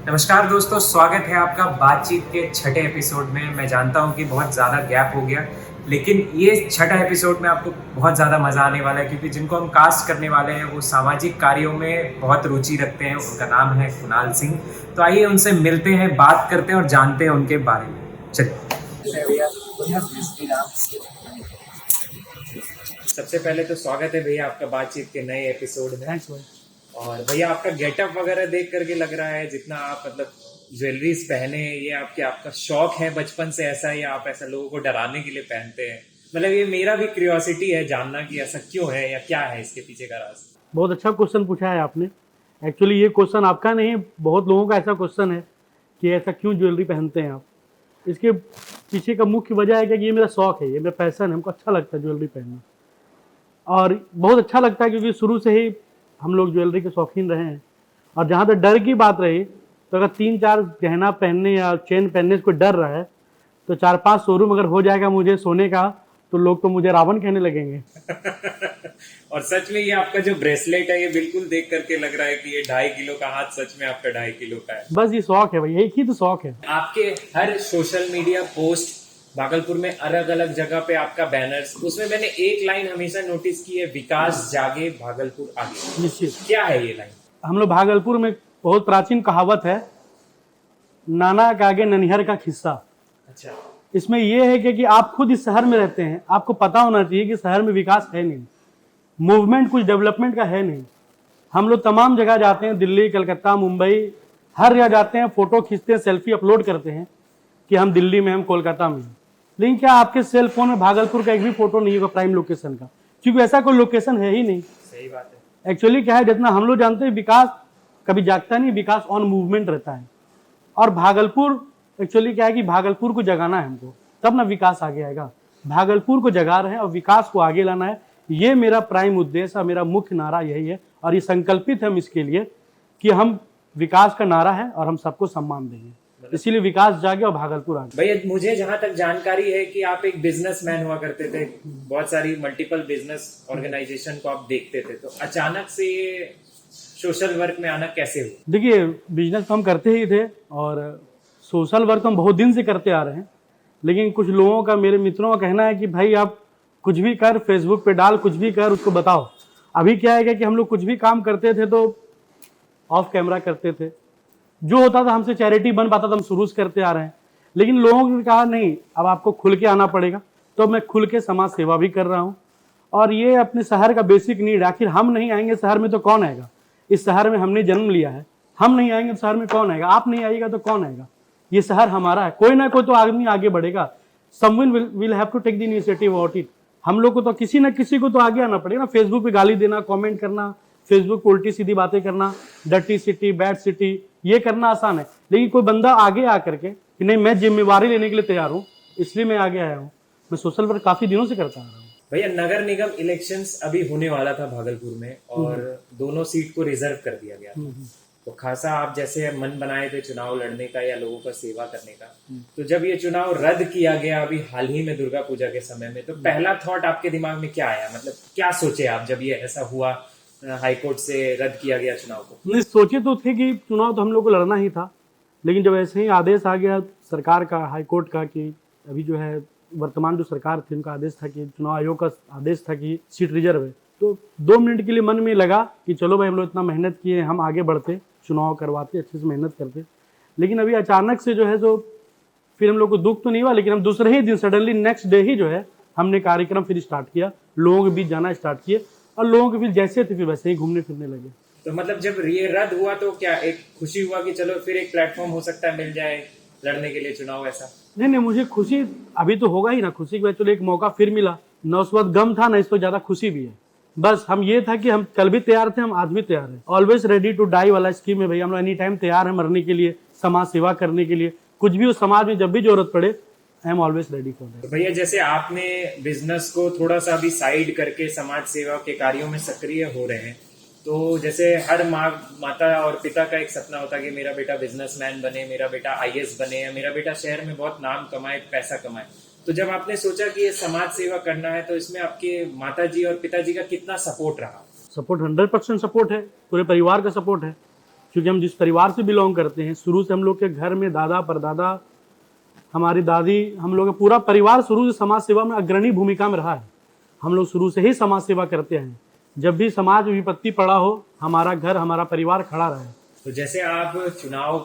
नमस्कार दोस्तों, स्वागत है आपका बातचीत के छठे एपिसोड में। मैं जानता हूं कि बहुत ज़्यादा गैप हो गया, लेकिन ये छठा एपिसोड में आपको बहुत ज़्यादा मज़ा आने वाला है क्योंकि जिनको हम कास्ट करने वाले हैं वो सामाजिक कार्यों में बहुत रुचि रखते हैं। उनका नाम है कुणाल सिंह। तो आइए उनसे मिलते हैं, बात करते हैं और जानते हैं उनके बारे में। चलिए सबसे पहले तो स्वागत है भैया आपका बातचीत के नए एपिसोड में। थैंक्स भाई। और भैया आपका गेटअप वगैरह देख करके लग रहा है जितना आप मतलब ज्वेलरीज पहने हैं, ये आपका शौक है बचपन से ऐसा, या आप ऐसा लोगों को डराने के लिए पहनते हैं? मतलब ये मेरा भी क्यूरियोसिटी है जानना कि ऐसा क्यों है या क्या है इसके पीछे का राज। बहुत अच्छा क्वेश्चन पूछा है आपने। एक्चुअली ये क्वेश्चन आपका नहीं, बहुत लोगों का ऐसा क्वेश्चन है कि ऐसा क्यों ज्वेलरी पहनते हैं आप। इसके पीछे का मुख्य वजह है कि ये मेरा शौक है, ये मेरा पैशन है, हमको अच्छा लगता है ज्वेलरी पहनना। और बहुत अच्छा लगता है क्योंकि शुरू से ही हम लोग ज्वेलरी के शौकीन रहे हैं। और जहाँ तक डर की बात रही, तो अगर 3-4 गहना पहनने या चेन पहनने से कोई डर रहा है, तो 4-5 शोरूम अगर हो जाएगा मुझे सोने का, तो लोग तो मुझे रावण कहने लगेंगे। और सच में ये आपका जो ब्रेसलेट है ये बिल्कुल देख करके लग रहा है कि ये 2.5 किलो का हाथ सच में आपका 2.5 किलो का है। बस ये शौक है भाई, एक ही तो शौक है। आपके हर सोशल मीडिया पोस्ट भागलपुर में अलग अलग जगह पे आपका बैनर्स, उसमें मैंने एक लाइन हमेशा नोटिस की है, विकास जागे भागलपुर आगे। निश्चित। क्या है ये लाइन? हम लोग भागलपुर में बहुत प्राचीन कहावत है, नाना के आगे ननिहर का खिस्सा। अच्छा। इसमें यह है कि आप खुद इस शहर में रहते हैं, आपको पता होना चाहिए कि शहर में विकास है नहीं, मूवमेंट कुछ डेवलपमेंट का है नहीं। हम लोग तमाम जगह जाते हैं, दिल्ली, कलकत्ता, मुंबई, हर जगह जाते हैं, फोटो खींचते हैं, सेल्फी अपलोड करते हैं कि हम दिल्ली में, हम कोलकाता में हैं। लेकिन क्या आपके सेल फोन में भागलपुर का एक भी फोटो नहीं होगा प्राइम लोकेशन का? क्योंकि ऐसा कोई लोकेशन है ही नहीं। सही बात है। एक्चुअली क्या है, जितना हम लोग जानते हैं विकास कभी जागता नहीं, विकास ऑन मूवमेंट रहता है। और भागलपुर एक्चुअली क्या है कि भागलपुर को जगाना है हमको, तब ना विकास आगे आएगा। भागलपुर को जगा रहे हैं और विकास को आगे लाना है, ये मेरा प्राइम उद्देश्य और मेरा मुख्य नारा यही है। और ये संकल्पित है हम इसके लिए कि हम विकास का नारा है और हम सबको सम्मान देंगे, इसीलिए विकास जागे और भागलपुर आगे। भैया मुझे जहां तक जानकारी है कि आप एक बिजनेसमैन हुआ करते थे, बहुत सारी मल्टीपल बिजनेस ऑर्गेनाइजेशन को आप देखते थे, तो अचानक से ये सोशल वर्क में आना कैसे हुआ? देखिए, बिजनेस तो हम करते ही थे और सोशल वर्क तो हम बहुत दिन से करते आ रहे हैं। लेकिन कुछ लोगों का, मेरे मित्रों का कहना है कि भाई आप कुछ भी कर, फेसबुक पे डाल, कुछ भी कर, उसको बताओ। अभी क्या है कि हम लोग कुछ भी काम करते थे तो ऑफ कैमरा करते थे, जो होता था हमसे चैरिटी बन पाता था, हम शुरू से करते आ रहे हैं। लेकिन लोगों ने कहा नहीं, अब आपको खुल के आना पड़ेगा। तो मैं खुल के समाज सेवा भी कर रहा हूँ। और ये अपने शहर का बेसिक नीड, आखिर हम नहीं आएंगे शहर में तो कौन आएगा? इस शहर में हमने जन्म लिया है, हम नहीं आएंगे तो शहर में कौन आएगा? आप नहीं आइएगा तो कौन आएगा? ये शहर हमारा है, कोई ना कोई तो आदमी आगे बढ़ेगा। Someone will have to take the initiative about it. हम लोग को तो किसी ना किसी को तो आगे आना पड़ेगा ना। फेसबुक पे गाली देना, कमेंट करना, फेसबुक पे उल्टी सीधी बातें करना, डर्टी सिटी, बैड सिटी, ये करना आसान है। लेकिन कोई बंदा आगे आकर के कि नहीं, मैं जिम्मेवारी लेने के लिए तैयार हूँ, इसलिए मैं आगे आया हूँ। मैं सोशल वर्क काफी दिनों से करता आ रहा हूँ। भैया नगर निगम इलेक्शंस अभी होने वाला था भागलपुर में और दोनों सीट को रिजर्व कर दिया गया था। तो खासा आप जैसे मन बनाए थे चुनाव लड़ने का या लोगों का सेवा करने का, तो जब ये चुनाव रद्द किया गया अभी हाल ही में दुर्गा पूजा के समय में, तो पहला थॉट आपके दिमाग में क्या आया? मतलब क्या सोचे आप जब ये ऐसा हुआ, हाईकोर्ट से रद्द किया गया चुनाव को? नहीं, सोचे तो थे कि चुनाव तो हम लोग को लड़ना ही था। लेकिन जब ऐसे ही आदेश आ गया सरकार का, हाईकोर्ट का, कि अभी जो है वर्तमान जो सरकार थी उनका आदेश था कि चुनाव आयोग का आदेश था कि सीट रिजर्व है, तो 2 मिनट के लिए मन में लगा कि चलो भाई, हम लोग इतना मेहनत किए, हम आगे बढ़ते, चुनाव करवाते, अच्छे से मेहनत करते। लेकिन अभी अचानक से जो है, तो फिर हम लोग को दुख तो नहीं हुआ, लेकिन हम दूसरे ही दिन सडनली नेक्स्ट डे ही जो है हमने कार्यक्रम फिर स्टार्ट किया, लोगों के बीच जाना स्टार्ट किए और लोगों के फिर जैसे थे फिर वैसे ही घूमने फिरने लगे। तो मतलब जब ये रद्द हुआ तो क्या एक खुशी हुआ कि चलो फिर एक प्लेटफॉर्म हो सकता है मिल जाए लड़ने के लिए चुनाव? ऐसा नहीं, मुझे खुशी अभी तो होगा ही ना, खुशी के बाद चलो एक मौका फिर मिला ना, उस वक्त गम था ना, इस तो ज्यादा खुशी भी है। बस हम ये था कि हम कल भी तैयार थे, हम आज भी तैयार हैं। ऑलवेज रेडी टू डाई वाला स्कीम है भैया, हम लोग एनी टाइम तैयार है मरने के लिए, समाज सेवा करने के लिए, कुछ भी उस समाज में जब भी जरूरत पड़े, I am always ready for that. तो भैया जैसे आपने बिजनेस को थोड़ा सा भी साइड करके समाज सेवा के कार्यों में सक्रिय हो रहे हैं, तो जैसे हर माता और पिता का एक सपना होता है कि मेरा बेटा बिजनेसमैन बने, मेरा बेटा आईएएस बने, या मेरा बेटा शहर में बहुत नाम कमाए, पैसा कमाए। तो जब आपने सोचा कि ये समाज सेवा करना है, तो इसमें आपके माताजी और पिताजी का कितना सपोर्ट रहा? सपोर्ट 100% सपोर्ट है, पूरे परिवार का सपोर्ट है। क्योंकि हम जिस परिवार से बिलोंग करते हैं, शुरू से हम लोग के घर में दादा परदादा, हमारी दादी, हम लोग का पूरा परिवार शुरू से समाज सेवा में अग्रणी भूमिका में रहा है। हम लोग शुरू से ही समाज सेवा करते हैं। जब भी समाज विपत्ति पड़ा हो, हमारा घर, हमारा परिवार खड़ा रहे। तो जैसे आप चुनाव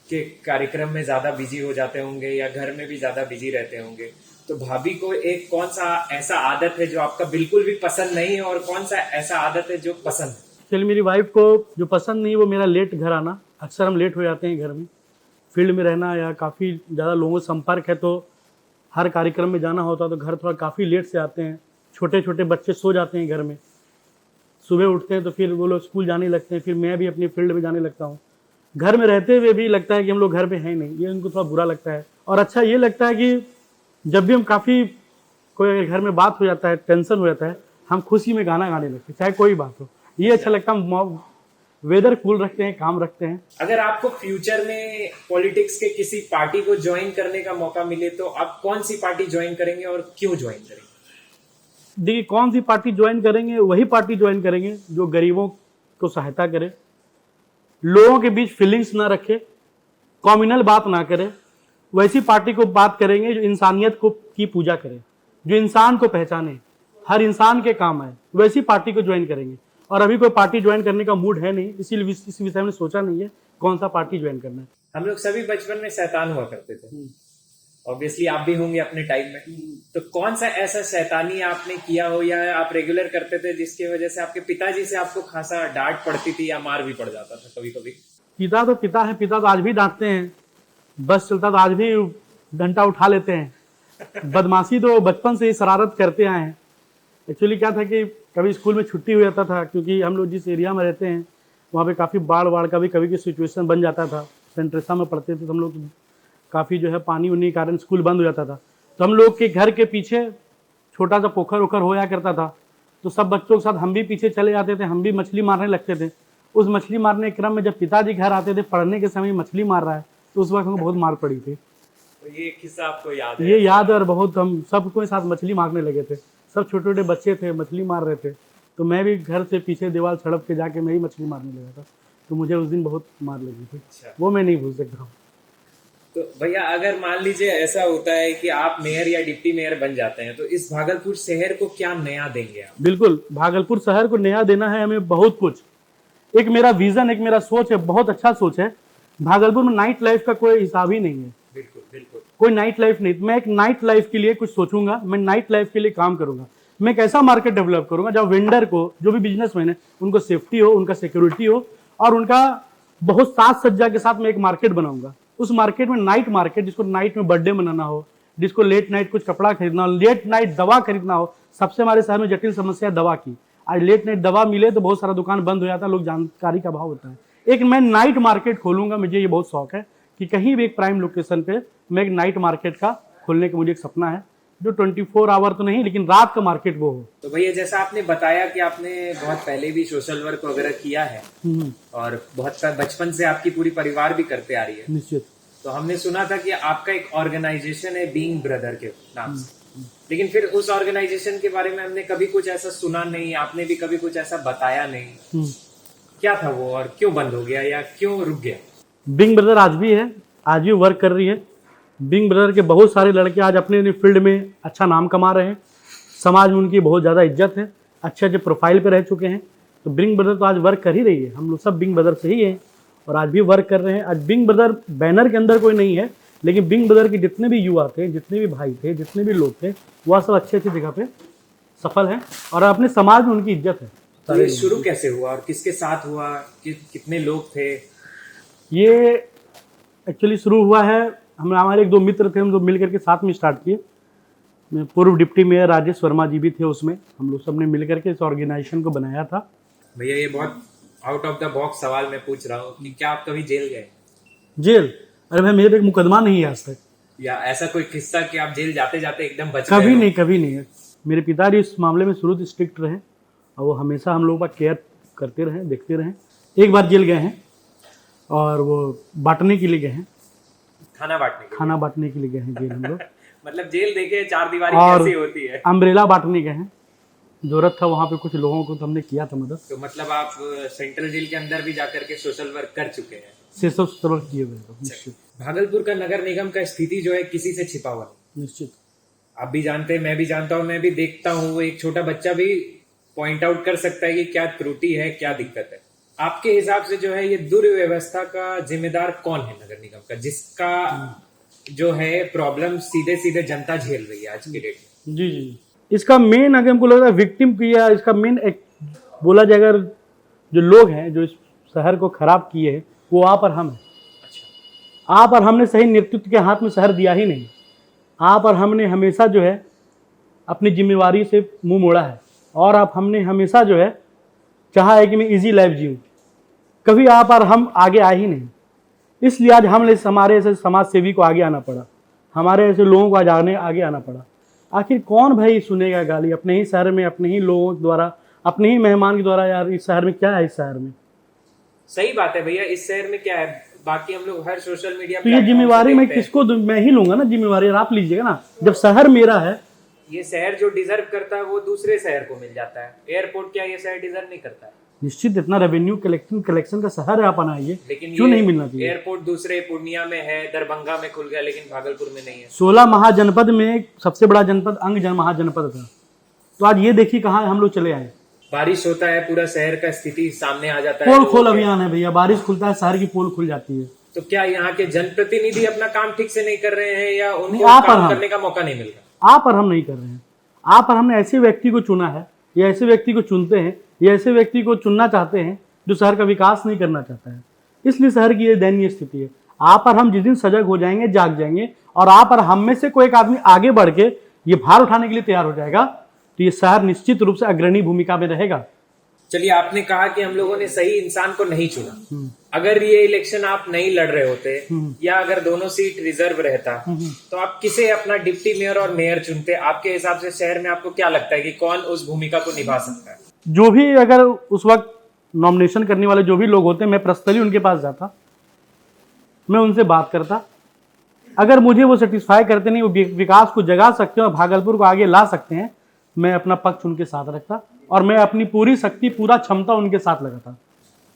के कार्यक्रम में ज्यादा बिजी हो जाते होंगे या घर में भी ज्यादा बिजी रहते होंगे, तो भाभी को एक कौन सा ऐसा आदत है जो आपका बिल्कुल भी पसंद नहीं है और कौन सा ऐसा आदत है जो पसंद है? चलिए, मेरी वाइफ को जो पसंद नहीं वो मेरा लेट घर आना। अक्सर हम लेट हो जाते हैं घर में, फील्ड में रहना या काफ़ी ज़्यादा लोगों से संपर्क है, तो हर कार्यक्रम में जाना होता है तो घर थोड़ा काफ़ी लेट से आते हैं। छोटे छोटे बच्चे सो जाते हैं घर में, सुबह उठते हैं तो फिर वो लोग स्कूल जाने लगते हैं, फिर मैं भी अपनी फील्ड में जाने लगता हूँ। घर में रहते हुए भी लगता है कि हम लोग घर पे हैं नहीं, ये उनको थोड़ा बुरा लगता है। और अच्छा ये लगता है कि जब भी हम काफ़ी कोई घर में बात हो जाता है, टेंशन हो जाता है, हम खुशी में गाना गाने लगते हैं, चाहे कोई बात हो। ये अच्छा लगता है। हम वेदर कूल रखते हैं, काम रखते हैं। अगर आपको फ्यूचर में पॉलिटिक्स के किसी पार्टी को ज्वाइन करने का मौका मिले तो आप कौन सी पार्टी ज्वाइन करेंगे और क्यों ज्वाइन करेंगे? देखिए, कौन सी पार्टी ज्वाइन करेंगे, वही पार्टी ज्वाइन करेंगे जो गरीबों को सहायता करे, लोगों के बीच फीलिंग्स ना रखे, कॉम्युनल बात ना करे। वैसी पार्टी को बात करेंगे जो इंसानियत को की पूजा करे, जो इंसान को पहचाने, हर इंसान के काम आए। वैसी पार्टी को ज्वाइन करेंगे। और अभी कोई पार्टी ज्वाइन करने का मूड है नहीं, इसीलिए इस विषय में सोचा नहीं है कौन सा पार्टी ज्वाइन करना है। हम लोग सभी बचपन में शैतान हुआ करते थे, ऑब्वियसली आप भी होंगे अपने टाइम में। तो कौन सा ऐसा शैतानी आपने किया हो या आप रेगुलर करते थे जिसकी वजह से आपके पिताजी से आपको खासा डांट पड़ती थी या मार भी पड़ जाता था कभी कभी? पिता तो पिता है, पिता तो आज भी डांटते हैं। बस चलता तो आज भी डंडा उठा लेते हैं। बदमाशी तो बचपन से ही शरारत करते आए हैं। एक्चुअली क्या था कि कभी स्कूल में छुट्टी हो जाता था, क्योंकि हम लोग जिस एरिया में रहते हैं वहाँ पे काफ़ी बाढ़ का भी कभी की सिचुएशन बन जाता था। सेंट्रेसा में पढ़ते थे तो हम लोग काफ़ी जो है पानी उन्नी के कारण स्कूल बंद हो जाता था। तो हम लोग के घर के पीछे छोटा सा पोखर ओखर होया करता था, तो सब बच्चों के साथ हम भी पीछे चले जाते थे, हम भी मछली मारने लगते थे। उस मछली मारने के क्रम में जब पिताजी घर आते थे, पढ़ने के समय मछली मार रहा है, तो उस वक्त हमको बहुत मार पड़ी थी। तो ये किस्सा आपको याद है? ये याद है, और बहुत हम सबको साथ मछली मारने लगे थे। सब छोटे छोटे बच्चे थे, मछली मार रहे थे, तो मैं भी घर से पीछे दीवार सड़प के जाके मैं ही मछली मारने लगा था। तो मुझे उस दिन बहुत मार लगी थी। अच्छा। वो मैं नहीं भूल सकता हूँ। तो भैया, अगर मान लीजिए ऐसा होता है कि आप मेयर या डिप्टी मेयर बन जाते हैं, तो इस भागलपुर शहर को क्या नया देंगे आप? बिल्कुल, भागलपुर शहर को नया देना है हमें बहुत कुछ। एक मेरा विजन, एक मेरा सोच है, बहुत अच्छा सोच है। भागलपुर में नाइट लाइफ का कोई हिसाब ही नहीं है। बिल्कुल बिल्कुल। कोई नाइट लाइफ नहीं। मैं एक नाइट लाइफ के लिए कुछ सोचूंगा, मैं नाइट लाइफ के लिए काम करूंगा। मैं एक ऐसा मार्केट डेवलप करूंगा जहाँ वेंडर को, जो भी बिजनेसमैन है, उनको सेफ्टी हो, उनका सिक्योरिटी हो, और उनका बहुत साज सज्जा के साथ मैं एक मार्केट बनाऊंगा। उस मार्केट में नाइट मार्केट, जिसको नाइट में बर्थडे मनाना हो, जिसको लेट नाइट कुछ कपड़ा खरीदना हो, लेट नाइट दवा खरीदना हो। सबसे हमारे शहर में जटिल समस्या है दवा की। आज लेट नाइट दवा मिले तो बहुत सारा दुकान बंद हो जाता है, लोग जानकारी का अभाव होता है। एक मैं नाइट मार्केट खोलूंगा, मुझे ये बहुत शौक है कि कहीं भी एक प्राइम लोकेशन पे मैं एक नाइट मार्केट का खोलने का मुझे एक सपना है, जो 24 आवर तो नहीं लेकिन रात का मार्केट वो हो। तो भैया, जैसा आपने बताया कि आपने बहुत पहले भी सोशल वर्क वगैरह किया है और बहुत बचपन से आपकी पूरी परिवार भी करते आ रही है, निश्चित। तो हमने सुना था कि आपका एक ऑर्गेनाइजेशन है बीइंग ब्रदर के नाम से, लेकिन फिर उस ऑर्गेनाइजेशन के बारे में हमने कभी कुछ ऐसा सुना नहीं, आपने भी कभी कुछ ऐसा बताया नहीं। क्या था वो और क्यों बंद हो गया या क्यों रुक गया? बिंग ब्रदर आज भी है, आज भी वर्क कर रही है। बिंग ब्रदर के बहुत सारे लड़के आज अपने अपने फील्ड में अच्छा नाम कमा रहे हैं। समाज में उनकी बहुत ज़्यादा इज्जत है, अच्छे अच्छे प्रोफाइल पे रह चुके हैं। तो बिंग ब्रदर तो आज वर्क कर ही रही है। हम लोग सब बिंग ब्रदर से ही हैं और आज भी वर्क कर रहे हैं। आज बिंग ब्रदर बैनर के अंदर कोई नहीं है, लेकिन बिंग ब्रदर के जितने भी युवा थे, जितने भी भाई थे, जितने भी लोग थे, वह सब अच्छे अच्छे जगह पे सफल हैं और अपने समाज में उनकी इज्जत है। तो ये शुरू कैसे हुआ और किसके साथ हुआ, कितने लोग थे? ये एक्चुअली शुरू हुआ है, हमारे एक दो मित्र थे, हम लोग मिल करके साथ में स्टार्ट किए। पूर्व डिप्टी मेयर राजेश वर्मा जी भी थे उसमें। हम लोग सबने मिल करके इस ऑर्गेनाइजेशन को बनाया था। भैया, ये बहुत आउट ऑफ द बॉक्स सवाल मैं पूछ रहा हूँ कि क्या आप कभी जेल गए? जेल? अरे भाई, मेरे पे एक मुकदमा नहीं है आज तक। या ऐसा कोई किस्सा कि आप जेल जाते जाते एकदम बच कभी गए हो? नहीं, कभी नहीं है। मेरे पिताजी इस मामले में शुरू से स्ट्रिक्ट रहे और वो हमेशा हम लोगों का केयर करते रहे, देखते रहे। एक बार जेल गए हैं और वो बांटने के लिए गए हैं, खाना बांटने के लिए गए हैं जेल हम लोग। मतलब जेल देखे चार दीवारी और कैसी होती है? अम्ब्रेला बांटने गए हैं। जरूरत था वहाँ पे कुछ लोगों को तो हमने किया था मदद। तो मतलब आप सेंट्रल जेल के अंदर भी जाकर के सोशल वर्क कर चुके हैं। से सब तरह किए हुए हैं, निश्चित भागलपुर का नगर निगम का स्थिति जो है किसी से छिपा हुआ नहीं। निश्चित। आप भी जानते हैं, मैं भी जानता हूँ, मैं भी देखता हूँ, एक छोटा बच्चा भी पॉइंट आउट कर सकता है कि क्या त्रुटि है, क्या दिक्कत है। आपके हिसाब से जो है ये दुर्व्यवस्था का जिम्मेदार कौन है नगर निगम का, जिसका जो है प्रॉब्लम सीधे सीधे जनता झेल रही है आज के डेट में? जी जी, इसका मेन अगर हमको लग रहा है विक्टिम किया, इसका मेन एक बोला जाए अगर जो लोग हैं जो इस शहर को खराब किए हैं वो आप और हम हैं। आप और हमने सही नेतृत्व के हाथ में शहर दिया ही नहीं। आप और हमने हमेशा जो है अपनी जिम्मेवारी से मुंह मोड़ा है, और आप हमने हमेशा जो है चाहा है कि मैं इजी लाइफ जीऊँ। कभी आप और हम आगे आए ही नहीं, इसलिए आज हमारे ऐसे समाज सेवी को आगे आना पड़ा, हमारे ऐसे लोगों को आज आगे आना पड़ा। आखिर कौन भाई सुनेगा गाली अपने ही शहर में, अपने ही लोगों द्वारा, अपने ही मेहमान के द्वारा? यार इस शहर में क्या है? इस शहर में सही बात है भैया, इस शहर में क्या है? बाकी हम लोग हर सोशल मीडिया तो ये जिम्मेवारी मैं किसको दूं? मैं ही लूंगा ना जिम्मेवारी, आप लीजिएगा ना। जब शहर मेरा है, ये शहर जो डिजर्व करता है वो दूसरे शहर को मिल जाता है। एयरपोर्ट क्या ये शहर डिजर्व नहीं करता है? निश्चित इतना रेवेन्यू कलेक्शन का शहर है, आप आइए, लेकिन क्यों ये नहीं मिलना चाहिए? एयरपोर्ट दूसरे पूर्णिया में है, दरभंगा में खुल गया, लेकिन भागलपुर में नहीं है। 16 महाजनपद में सबसे बड़ा जनपद अंग महाजनपद था, तो आज ये देखिए कहाँ हम लोग चले आए। बारिश होता है, पूरा शहर का स्थिति सामने आ जाता है। पोल खोल अभियान है भैया, बारिश खुलता है शहर की पोल खुल जाती है। तो क्या यहाँ के जनप्रतिनिधि अपना काम ठीक से नहीं कर रहे हैं, या उनको आप और काम हम। करने का मौका नहीं मिल रहा? आप और हम नहीं कर रहे हैं। आप और हमने ऐसे व्यक्ति को चुना है, या ऐसे व्यक्ति को चुनते हैं, या ऐसे व्यक्ति को चुनना चाहते हैं जो शहर का विकास नहीं करना चाहता है। इसलिए शहर की ये दयनीय स्थिति है। आप और हम जिस दिन सजग हो जाएंगे, जाग जाएंगे, और आप और हम में से कोई एक आदमी आगे बढ़ के ये भार उठाने के लिए तैयार हो जाएगा, तो ये शहर निश्चित रूप से अग्रणी भूमिका में रहेगा। चलिए, आपने कहा कि हम लोगों ने सही इंसान को नहीं चुना। अगर ये इलेक्शन आप नहीं लड़ रहे होते, या अगर दोनों सीट रिजर्व रहता, तो आप किसे अपना डिप्टी मेयर और मेयर चुनते? आपके हिसाब से शहर में आपको क्या लगता है कि कौन उस भूमिका को निभा सकता है? जो भी अगर उस वक्त नॉमिनेशन करने वाले जो भी लोग होते, मैं पर्सनली उनके पास जाता, मैं उनसे बात करता। अगर मुझे वो सेटिस्फाई करते नहीं, वो विकास को जगा सकते हैं और भागलपुर को आगे ला सकते हैं, मैं अपना पक्ष उनके साथ रखता, और मैं अपनी पूरी शक्ति, पूरा क्षमता उनके साथ लगाता।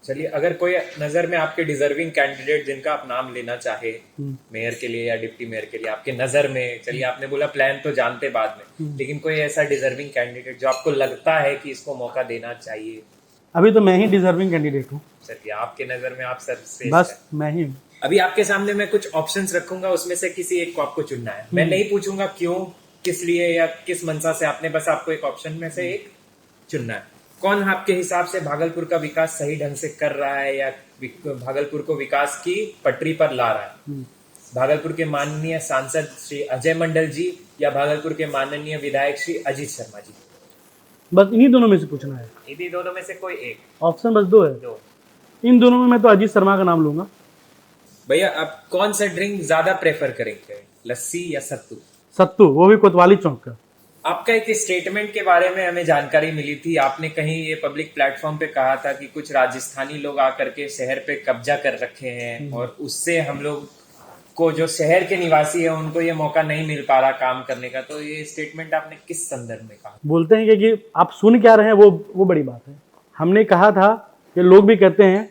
चलिए, अगर कोई नजर में आपके डिजर्विंग कैंडिडेट जिनका आप नाम लेना चाहे मेयर के लिए या डिप्टी मेयर के लिए, आपके नजर में, चलिए आपने बोला प्लान तो जानते बाद में, लेकिन कोई ऐसा डिजर्विंग कैंडिडेट जो आपको लगता है कि इसको मौका देना चाहिए? अभी तो मैं ही डिजर्विंग कैंडिडेट हूँ। चलिए, आपके नजर में आप सर्वश्रेष्ठ बस हैं। मैं ही हूँ। अभी आपके सामने मैं कुछ ऑप्शंस रखूंगा, उसमें से किसी एक को आपको चुनना है। मैं नहीं पूछूंगा क्यों, किस लिए या किस मंशा से आपने, बस आपको एक ऑप्शन में से एक चुनना है। कौन आपके हिसाब से भागलपुर का विकास सही ढंग से कर रहा है, या भागलपुर को विकास की पटरी पर ला रहा है? भागलपुर के माननीय सांसद श्री अजय मंडल जी, या भागलपुर के माननीय विधायक श्री अजीत शर्मा जी? बस इन्हीं दोनों में से पूछना है। इन्हीं दोनों में से कोई एक ऑप्शन बस दो है। दो। इन दोनों में मैं तो अजीत शर्मा का नाम लूंगा। भैया, आप कौन सा ड्रिंक ज्यादा प्रेफर करेंगे, लस्सी या सत्तू? सत्तू, वो भी कोतवाली चौक का। आपका एक स्टेटमेंट के बारे में हमें जानकारी मिली थी। आपने कहीं ये पब्लिक प्लेटफॉर्म पे कहा था कि कुछ राजस्थानी लोग आकर के शहर पे कब्जा कर रखे हैं, और उससे हम लोग को, जो शहर के निवासी है, उनको ये मौका नहीं मिल पा रहा काम करने का। तो ये स्टेटमेंट आपने किस संदर्भ में कहा? बोलते हैं कि आप सुन क्या रहे हैं, वो बड़ी बात है। हमने कहा था कि लोग भी कहते हैं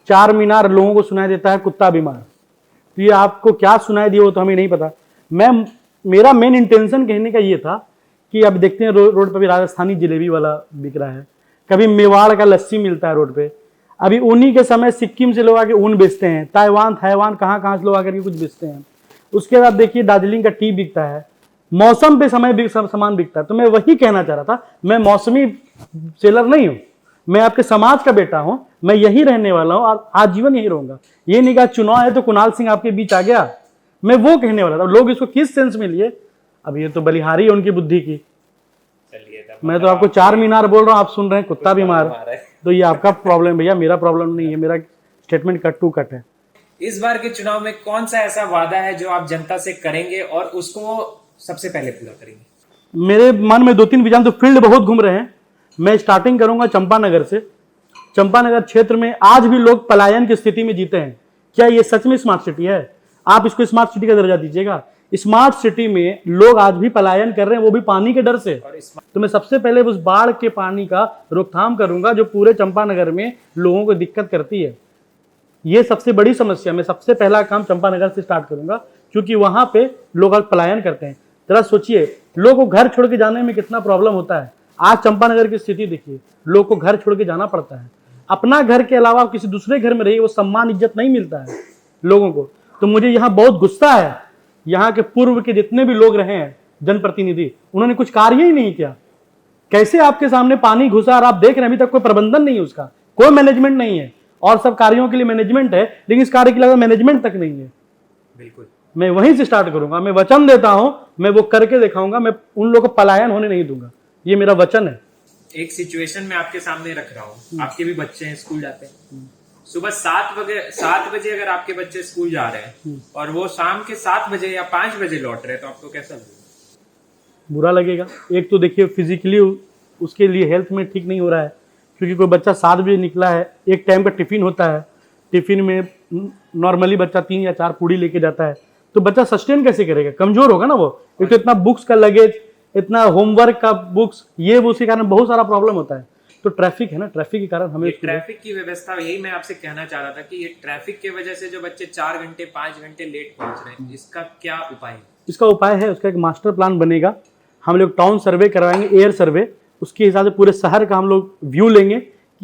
चार मीनार लोगों को सुनाई देता है, कुत्ता बीमार। तो ये आपको क्या सुनाई दिया वो तो हमें नहीं पता। मेरा मेन इंटेंशन कहने का ये था कि अब देखते हैं रोड पर भी राजस्थानी जलेबी वाला बिक रहा है, कभी मेवाड़ का लस्सी मिलता है रोड पे, अभी ऊनी के समय सिक्किम से लोग आके ऊन बेचते हैं, ताइवान कहाँ से लोग आकर के कुछ बेचते हैं। उसके बाद देखिए दार्जिलिंग का टी बिकता है, मौसम पे समय सामान बिकता है। तो मैं वही कहना चाह रहा था, मैं मौसमी सेलर नहीं हूँ, मैं आपके समाज का बेटा हूँ, मैं यही रहने वाला हूँ और आजीवन यही रहूंगा। ये नहीं कहा चुनाव है तो कुणाल सिंह आपके बीच आ गया, मैं वो कहने वाला था। लोग इसको किस सेंस में लिए, अब ये तो बलिहारी है उनकी बुद्धि की। चलिए, मैं तो आपको चार मीनार बोल रहा हूँ, आप सुन रहे हैं कुत्ता बीमार। तो ये आपका प्रॉब्लम भैया, मेरा प्रॉब्लम नहीं है, मेरा स्टेटमेंट कट टू कट है। इस बार के चुनाव में कौन सा ऐसा वादा है जो आप जनता से करेंगे और उसको सबसे पहले पूरा करेंगे? मेरे मन में 2-3 विजन, तो फील्ड बहुत घूम रहे हैं। मैं स्टार्टिंग करूंगा चंपानगर से। चंपानगर क्षेत्र में आज भी लोग पलायन की स्थिति में जीते हैं। क्या ये सच में स्मार्ट सिटी है? आप इसको स्मार्ट सिटी का दर्जा दीजिएगा। स्मार्ट सिटी में लोग आज भी पलायन कर रहे हैं, वो भी पानी के डर से। और इस तो मैं सबसे पहले उस बाढ़ के पानी का रोकथाम करूंगा जो पूरे चंपानगर में लोगों को दिक्कत करती है। ये सबसे बड़ी समस्या, मैं सबसे पहला काम चंपानगर से स्टार्ट करूंगा, क्योंकि वहां पे लोग आज पलायन करते हैं। जरा सोचिए, लोग को घर छोड़ के जाने में कितना प्रॉब्लम होता है। आज चंपानगर की स्थिति देखिए, लोग को घर छोड़ के जाना पड़ता है। अपना घर के अलावा किसी दूसरे घर में रहिए, वो सम्मान इज्जत नहीं मिलता है लोगों को। तो मुझे यहाँ बहुत गुस्सा है, यहाँ के पूर्व के जितने भी लोग रहे हैं जनप्रतिनिधि, उन्होंने कुछ कार्य ही नहीं किया। कैसे आपके सामने पानी घुसा और आप देख रहे हैं, अभी तक कोई प्रबंधन नहीं है, उसका कोई मैनेजमेंट नहीं है। और सब कार्यों के लिए मैनेजमेंट है, लेकिन इस कार्य के लिए मैनेजमेंट तक नहीं है। बिल्कुल, मैं वहीं से स्टार्ट करूंगा, मैं वचन देता हूं, मैं वो करके दिखाऊंगा, मैं उन लोगों को पलायन होने नहीं दूंगा, ये मेरा वचन है। एक सिचुएशन में आपके सामने रख रहा हूँ, आपके भी बच्चे हैं, स्कूल जाते हैं, सुबह 7 बजे अगर आपके बच्चे स्कूल जा रहे हैं और वो शाम के 7 बजे या 5 बजे लौट रहे हैं, तो आपको कैसा लगेगा? बुरा लगेगा। एक तो देखिए फिजिकली उसके लिए हेल्थ में ठीक नहीं हो रहा है, क्योंकि कोई बच्चा 7 बजे निकला है, एक टाइम का टिफिन होता है, टिफिन में नॉर्मली बच्चा 3 या 4 पूड़ी लेके जाता है, तो बच्चा सस्टेन कैसे करेगा? कमजोर होगा ना वो। एक तो इतना बुक्स का लगेज, इतना होमवर्क का बुक्स, ये उसके कारण बहुत सारा प्रॉब्लम होता है। तो ट्रैफिक है ना, ट्रैफिक के कारण हमें ट्रैफिक की व्यवस्था, यही मैं आपसे कहना चाह रहा था कि ये ट्रैफिक की वजह से जो बच्चे 4 घंटे 5 घंटे लेट पहुंच रहे हैं, इसका क्या उपाय है? इसका उपाय है, उसका एक मास्टर प्लान बनेगा। हम लोग टाउन सर्वे करवाएंगे, एयर सर्वे, उसके हिसाब से पूरे शहर का हम लोग व्यू लेंगे।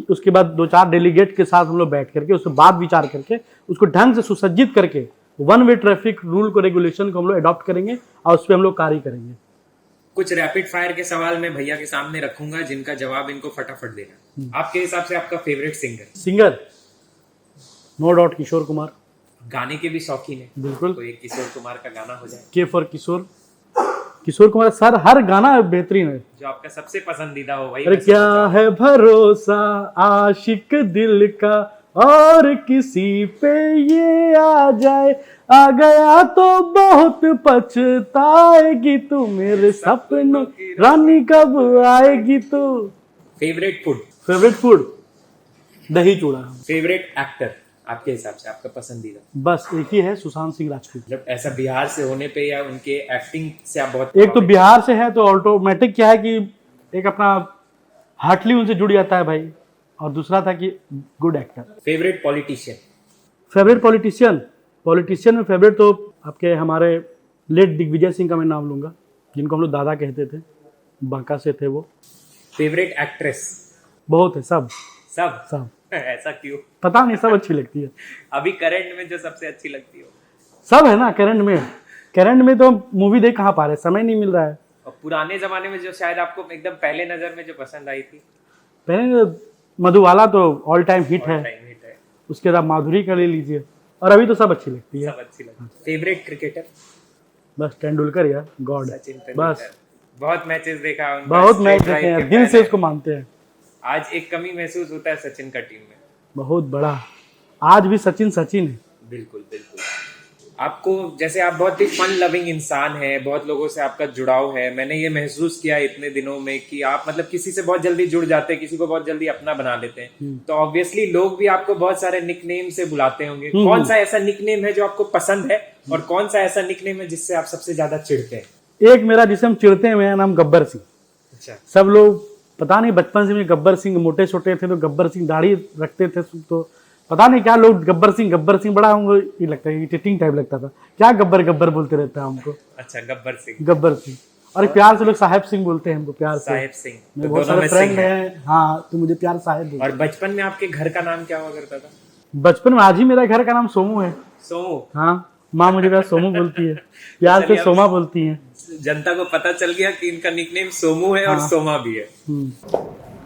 उसके बाद 2-4 डेलीगेट के साथ हम लोग बैठ करके उससे बात विचार करके उसको ढंग से सुसज्जित करके वन वे ट्रैफिक रूल को, रेगुलेशन को हम लोग अडॉप्ट करेंगे और उस पर हम लोग कार्य करेंगे। कुछ रैपिड फायर के सवाल मैं भैया के सामने रखूंगा, जिनका जवाब इनको फटाफट देना। आपके हिसाब से आपका favourite singer? No doubt Kishore Kumar. गाने के भी शौकीन है? बिल्कुल। तो एक किशोर कुमार का गाना हो जाए। K for Kishore. Kishore Kumar sir, हर गाना बेहतरीन है। जो आपका सबसे पसंदीदा हो वही। अरे क्या है भरोसा आशिक दिल का, और किसी पे ये आ जाए, आ गया तो बहुत पछताएगी तू, मेरे सपनों की रानी कब आएगी तू। Favourite food? फेवरेट फूड दही चूड़ा। फेवरेट एक्टर आपके हिसाब से, आपका पसंदीदा? बस एक ही है, सुशांत सिंह राजपूत। मतलब ऐसा बिहार से होने पे या उनके एक्टिंग से आप बहुत? एक तो बिहार से है तो ऑटोमेटिक क्या है कि एक अपना हार्टली उनसे जुड़ जाता है भाई, और दूसरा था कि good actor. Favourite politician? Favourite politician में फेवरेट तो आपके हमारे लेट दिग्विजय सिंह का मैं नाम लूंगा, जिनको हम लोग दादा कहते थे, बांका से थे वो। Favourite actress? बहुत है, सब सब ऐसा क्यों? पता नहीं, सब अच्छी लगती है। अभी करंट में जो सबसे अच्छी लगती हो? सब है ना करंट में तो मूवी देख कहाँ पा रहे, समय नहीं मिल रहा है। और पुराने जमाने में जो शायद आपको एकदम पहले नजर में जो पसंद आई थी? पहले मधुबाला तो ऑल टाइम हिट है, उसके बाद माधुरी का ले लीजिए, और अभी तो सब अच्छी लगती है। सब अच्छी लगती है। Favourite cricketer? बस तेंदुलकर यार, गॉड। बस बहुत मैचेस देखा, बहुत मैच देखे हैं, दिल से उसको मानते हैं। आज एक कमी महसूस होता है सचिन का टीम में? बहुत बड़ा, आज भी सचिन है। बिल्कुल बिल्कुल। आपको, जैसे आप बहुत ही फन लविंग इंसान हैं, बहुत लोगों से आपका जुड़ाव है, मैंने ये महसूस किया इतने दिनों में कि आप मतलब किसी से बहुत जल्दी जुड़ जाते हैं, किसी को बहुत जल्दी अपना बना लेते हैं। तो ऑब्वियसली लोग भी आपको बहुत सारे निकनेम से बुलाते होंगे। कौन सा ऐसा निकनेम है जो आपको पसंद है, और कौन सा ऐसा निकनेम है जिससे आप सबसे ज्यादा चिढ़ते हैं? एक मेरा जिसे हम चिढ़ते हैं, मेरा नाम गब्बर सिंह। अच्छा। सब लोग पता नहीं, बचपन से मैं गब्बर सिंह, मोटे छोटे थे तो गब्बर सिंह, दाढ़ी रखते थे तो पता नहीं क्या लोग गब्बर सिंह बड़ा हमको ये लगता है, इरिटेटिंग टाइप लगता था, क्या गब्बर बोलते रहता है हमको। अच्छा, गब्बर सिंह। और प्यार से लोग साहेब सिंह बोलते हैं हमको, प्यार से साहेब सिंह। मेरे बहुत सारे फ्रेंड हैं। हाँ, तो मुझे प्यार साहेब बोलते। और बचपन में आपके घर का नाम क्या हुआ करता था? बचपन में आज ही मेरा घर का नाम सोमू है। सोमू? हाँ, माँ मुझे प्यार सोमू बोलती है, प्यार से सोमा बोलती है। जनता को पता चल गया कि इनका निकनेम सोमू है। और सोमा भी है।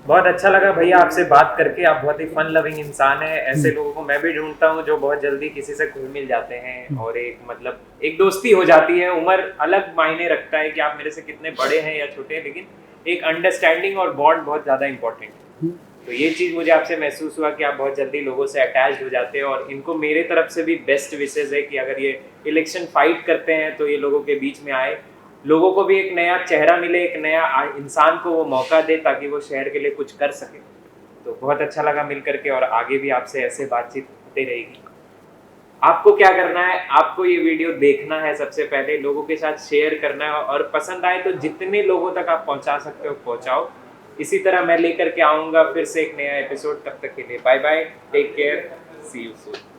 बहुत अच्छा लगा भैया आपसे बात करके, आप बहुत ही फन लविंग इंसान है। ऐसे लोगों को मैं भी ढूंढता हूँ जो बहुत जल्दी किसी से घुल मिल जाते हैं, और एक दोस्ती हो जाती है। उम्र अलग मायने रखता है कि आप मेरे से कितने बड़े हैं या छोटे हैं, लेकिन एक अंडरस्टैंडिंग और बॉन्ड बहुत ज्यादा इंपॉर्टेंट है। तो ये चीज मुझे आपसे महसूस हुआ कि आप बहुत जल्दी लोगों से अटैच हो जाते हैं, और इनको मेरे तरफ से भी बेस्ट विशेष है कि अगर ये इलेक्शन फाइट करते हैं तो ये लोगों के बीच में आए, लोगों को भी एक नया चेहरा मिले, एक नया इंसान को वो मौका दे ताकि वो शहर के लिए कुछ कर सके। तो बहुत अच्छा लगा मिल करके, और आगे भी आपसे ऐसे बातचीत होती रहेगी। आपको क्या करना है, आपको ये वीडियो देखना है, सबसे पहले लोगों के साथ शेयर करना है, और पसंद आए तो जितने लोगों तक आप पहुंचा सकते हो पहुंचाओ। इसी तरह मैं लेकर के आऊंगा फिर से एक नया एपिसोड। तब तक के लिए bye bye, take care, see you soon.